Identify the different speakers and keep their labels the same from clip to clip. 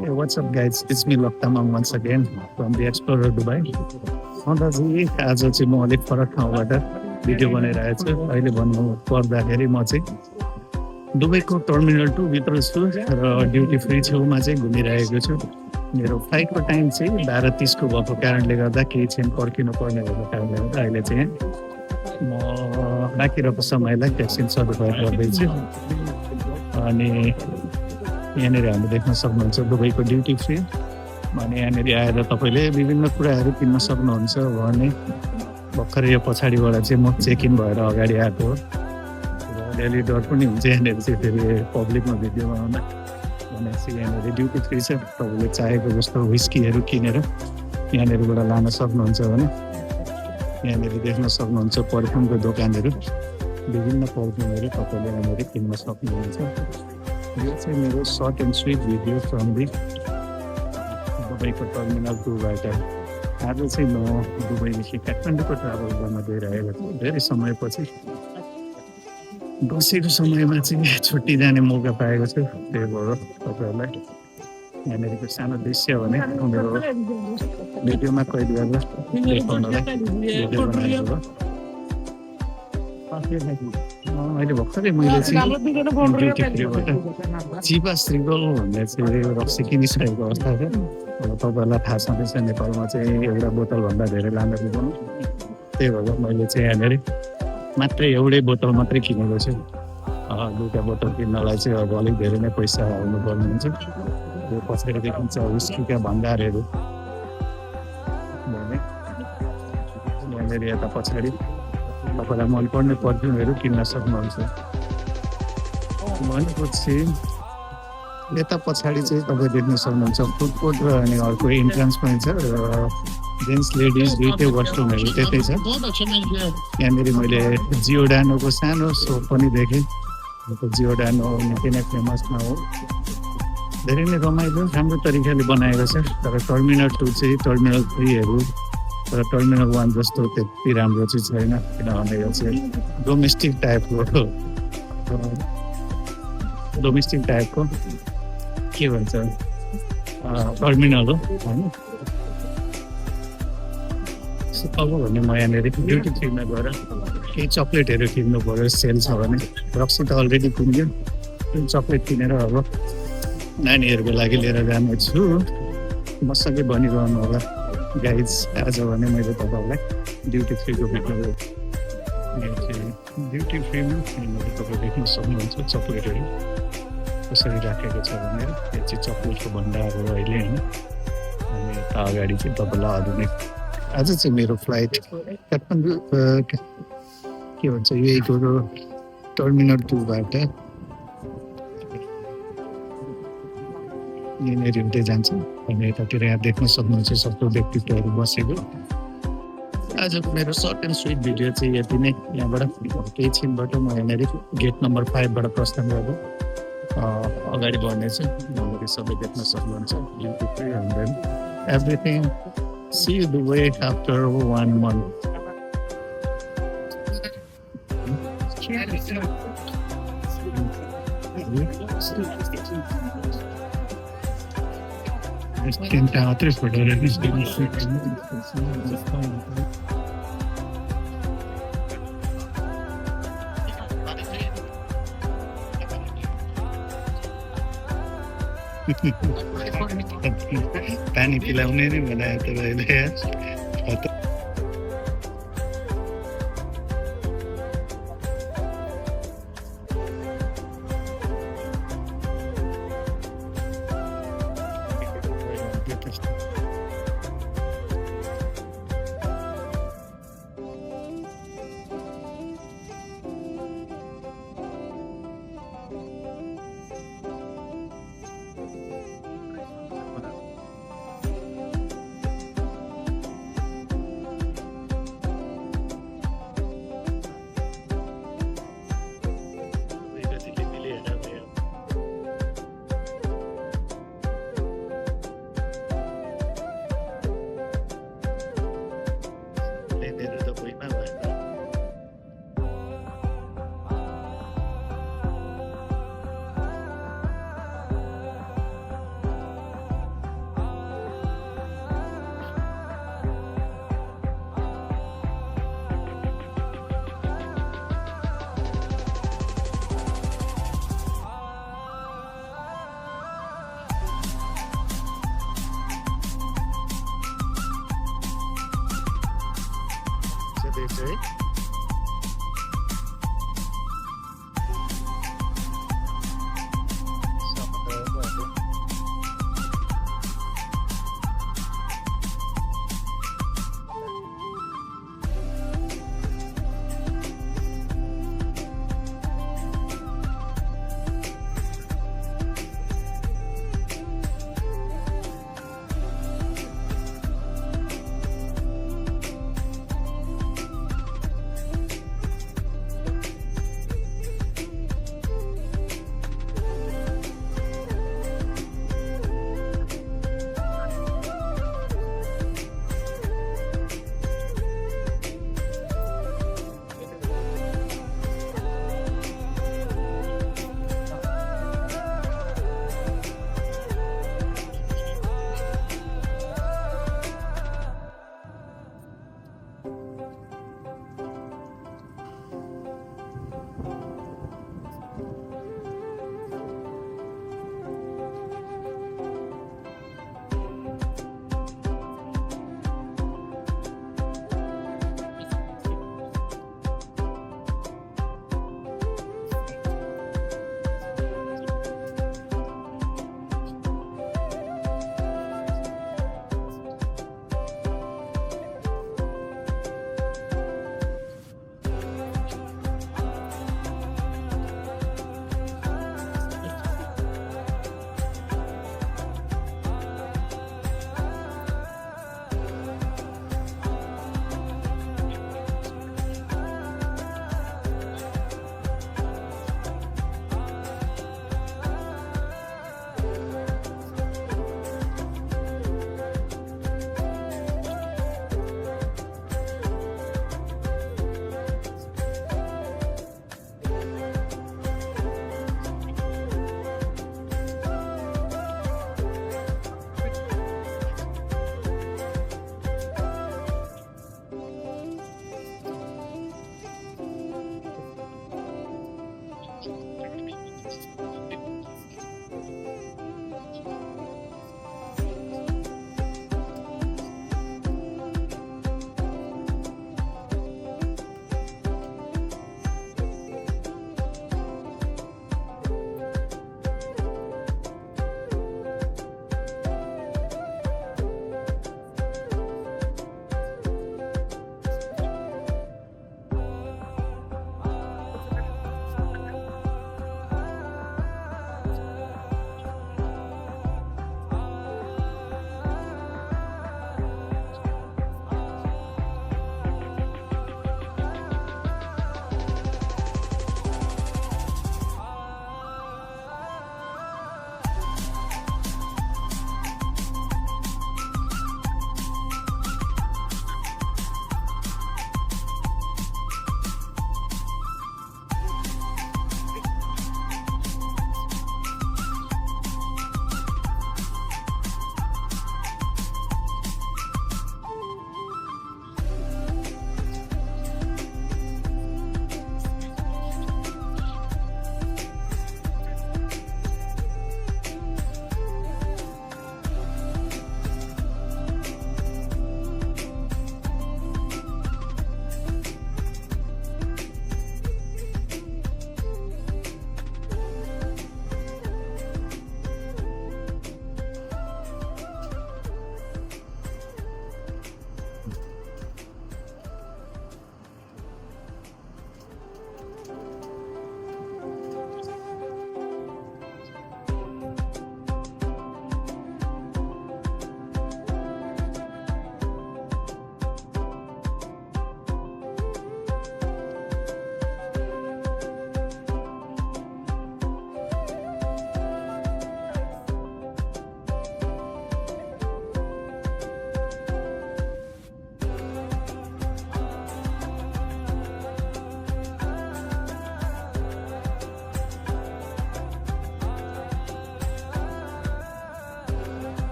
Speaker 1: Hey, what's up guys? It's me Loktamang once again from the Explorer Dubai. दाजु आज चाहिँ म अलिक फरक ठाउँबाट भिडियो बनाइरहेको छु। अहिले भन्नु पर्दाखेरि म चाहिँ दुबईको टर्मिनल 2 भित्र छु र ड्युटी फ्री छेउमा चाहिँ घुमिरहेको छु। मेरो फ्लाइटको टाइम चाहिँ 12:30 को भएको कारणले गर्दा केही क्षण पर्खिनु पर्ने भएको कारणले गर्दा अहिले चाहिँ म बाँकी रहेको समयलाई ट्याक्सी सदुपयोग गर्दैछु। अनि यहाँनिर हामी देख्न सक्नुहुन्छ दुबईको ड्युटी फ्री। अनि यहाँनिर आएर तपाईँले विभिन्न कुराहरू किन्न सक्नुहुन्छ भने भर्खर यो पछाडिबाट चाहिँ म चेक इन भएर अगाडि आएको हो। डेली डर पनि हुन्छ यहाँनिर चाहिँ फेरि पब्लिकमा भिडियो बनाउँदा भनेपछि यहाँनिर ड्युटी फ्री छ। तपाईँले चाहेको जस्तो विस्कीहरू किनेर यहाँनिरबाट लान सक्नुहुन्छ भने यहाँनिर देख्न सक्नुहुन्छ पर्फ्युमको दोकानहरू, विभिन्न पर्फ्युमहरू तपाईँले यहाँनिर किन्न सक्नुहुन्छ। यो चाहिँ मेरो short and sweet video from the दुबईको टर्मिनल 2बाट। आज चाहिँ म दुबईदेखि काठमाडौँको ट्राभल गर्न गइरहेको छु। धेरै समयपछि बसेको समयमा चाहिँ छुट्टी जाने मौका पाएको छु। त्यही भएर तपाईँहरूलाई यहाँनिरको सानो दृश्य भने मेरो भिडियोमा कैद गरेर देखाउनलाई भिडियो बनाएको हो। अहिले भर्खरै मैले चाहिँ ड्युटी फ्रीबाट चिपा श्रीगल भन्ने चाहिँ रक्सी किनिसकेको अवस्था छ। अब तपाईँहरूलाई थाहा छँदैछ नेपालमा चाहिँ एउटा बोतलभन्दा धेरै लाँदा पुग्नु। त्यही भएर मैले चाहिँ यहाँनिर मात्रै एउटै बोतल मात्रै किनेको छु। दुईवटा बोतल किन्नलाई चाहिँ अब अलिक धेरै नै पैसा हाल्नु पर्ने हुन्छ। यो पछाडि देखिन्छ विस्कीका भण्डारहरू भने यहाँनिर यता पछाडि तपाईँलाई मनपर्ने पर्फ्युमहरू किन्न सक्नुहुन्छ। भनेपछि यता पछाडि चाहिँ तपाईँ देख्न सक्नुहुन्छ फुड कोर्ट र अनि अर्को इन्ट्रान्स पनि छ र जेन्ट्स लेडिज दुइटै वासरुमहरू त्यतै छ। यहाँनिर मैले जियोडानोको सानो सो पनि देखेँ। जियोडानो निकै नै फेमसमा हो। धेरै नै रमाइलो राम्रो तरिकाले बनाएको छ। तर टर्मिनल 2 चाहिँ टर्मिनल 3हरू तर टर्मिनल 1 जस्तो त्यति राम्रो चाहिँ छैन। किनभने यो चाहिँ डोमेस्टिक टाइपको के भन्छ टर्मिनल हो होइन। अब भने म यहाँनिर ड्युटी फ्रीमा गएर केही चक्लेटहरू किन्नु पऱ्यो। सेल छ भने रक्सी त अलरेडी किन्यो। चक्लेट किनेर अब नानीहरूको लागि लिएर जानेछु। मजाले भनिरहनु होला गाइज। आज भने मैले तपाईँहरूलाई ड्युटी फ्रीको भिडियो ड्युटी फ्रीमा तपाईँ देख्न सक्नुहुन्छ चक्लेटहरू कसरी राखेको छ भनेर। यो चाहिँ चक्लेटको भण्डार हो अहिले होइन। अनि यता अगाडि चाहिँ तपाईँलाई आधुनिक आज चाहिँ मेरो फ्लाइट काठमाडौँ के भन्छ यहीको टर्मिनल 2बाट यहाँनिर हुँदै जान्छ। अनि यतातिर यहाँ देख्न सक्नुहुन्छ सबै व्यक्तित्वहरू बसेको। आजको मेरो सर्ट एन्ड स्विट भिडियो चाहिँ यति नै। यहाँबाट केही छिनबाट म यहाँनिर गेट नम्बर 5बाट प्रस्थान गर्दा अगाडि बढ्नेछु। यहाँनिर सबै देख्न सक्नुहुन्छ duty free and everything. See you Dubai after 1 month। तिनवटा मात्रै फोटो पानी पिलाउने नै बनायो तपाईँले। चाहिँ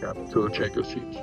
Speaker 2: up to check your seats.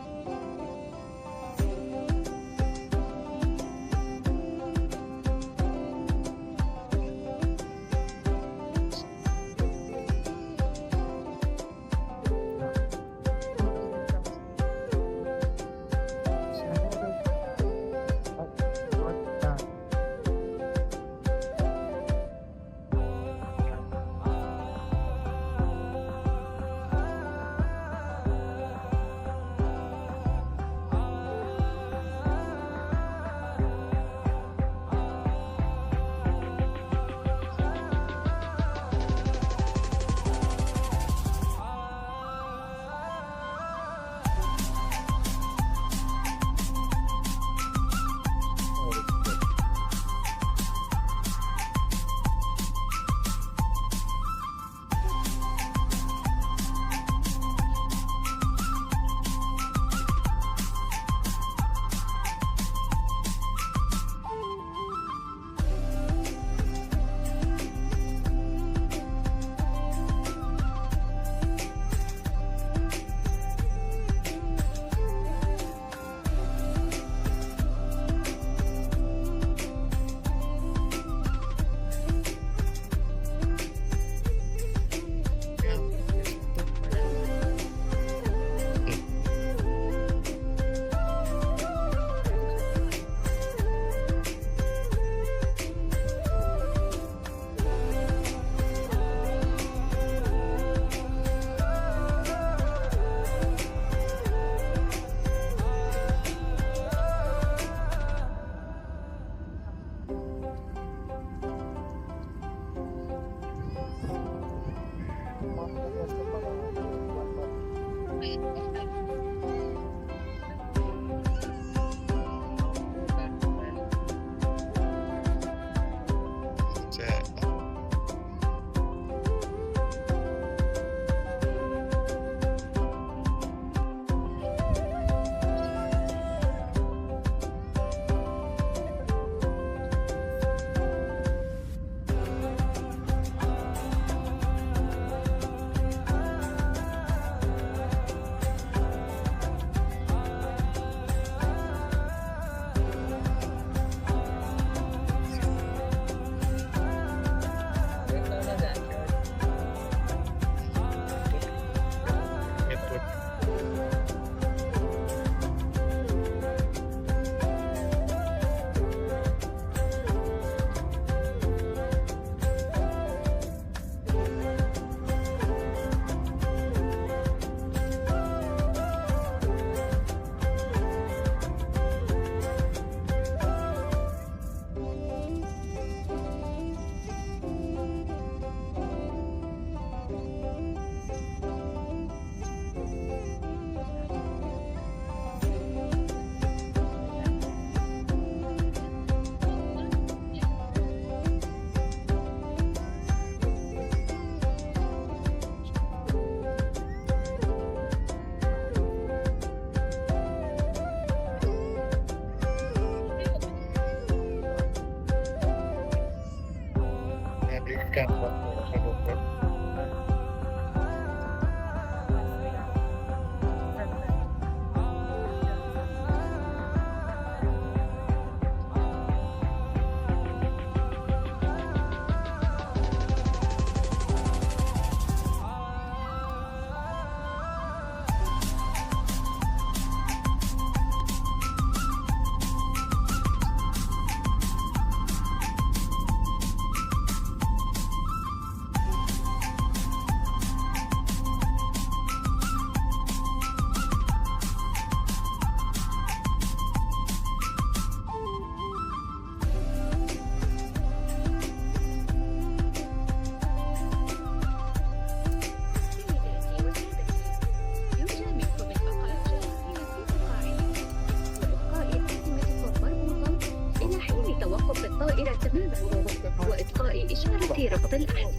Speaker 3: ربط الأحد.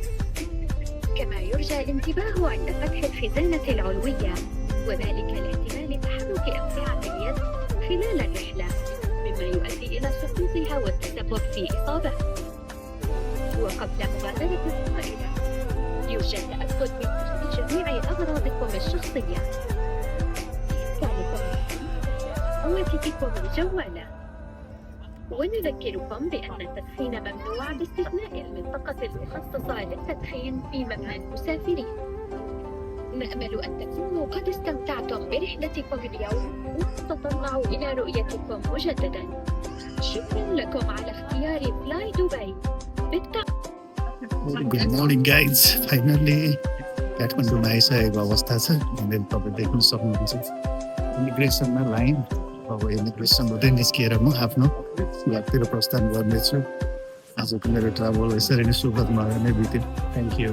Speaker 3: كما يرجى الانتباه عند فتح الخزانة العلوية، وذلك لاحتمال تحرك أمتعة اليد خلال الرحلة، مما يؤدي إلى سقوطها والتسبب في إصابة. وقبل مغادرة الطائرة يرجى التأكد من حفظ جميع أغراضكم الشخصية. هواتفكم الجوالة. ونذكركم بأن التدخين ممنوع باستثناء المنطقة المخصصة للتدخين في مبنى المسافرين. نأمل أن تكونوا قد استمتعتم برحلتكم اليوم ونتطلع إلى رؤيتكم مجددا. شكرا لكم على اختيار فلاي دبي.
Speaker 1: Good morning guys. Finally काठमाडौँमा आइसकेको अवस्था छ। यहाँनिर तपाईँ देख्न सक्नुहुन्छ इमिग्रेसनमा लाइन। अब इमिग्रेसनबाट निस्किएर म आफ्नो यात्रातिर प्रस्थान गर्नेछु। आजको मेरो ट्राभल यसरी नै सुखद मार्गमै बित्यो। Thank you.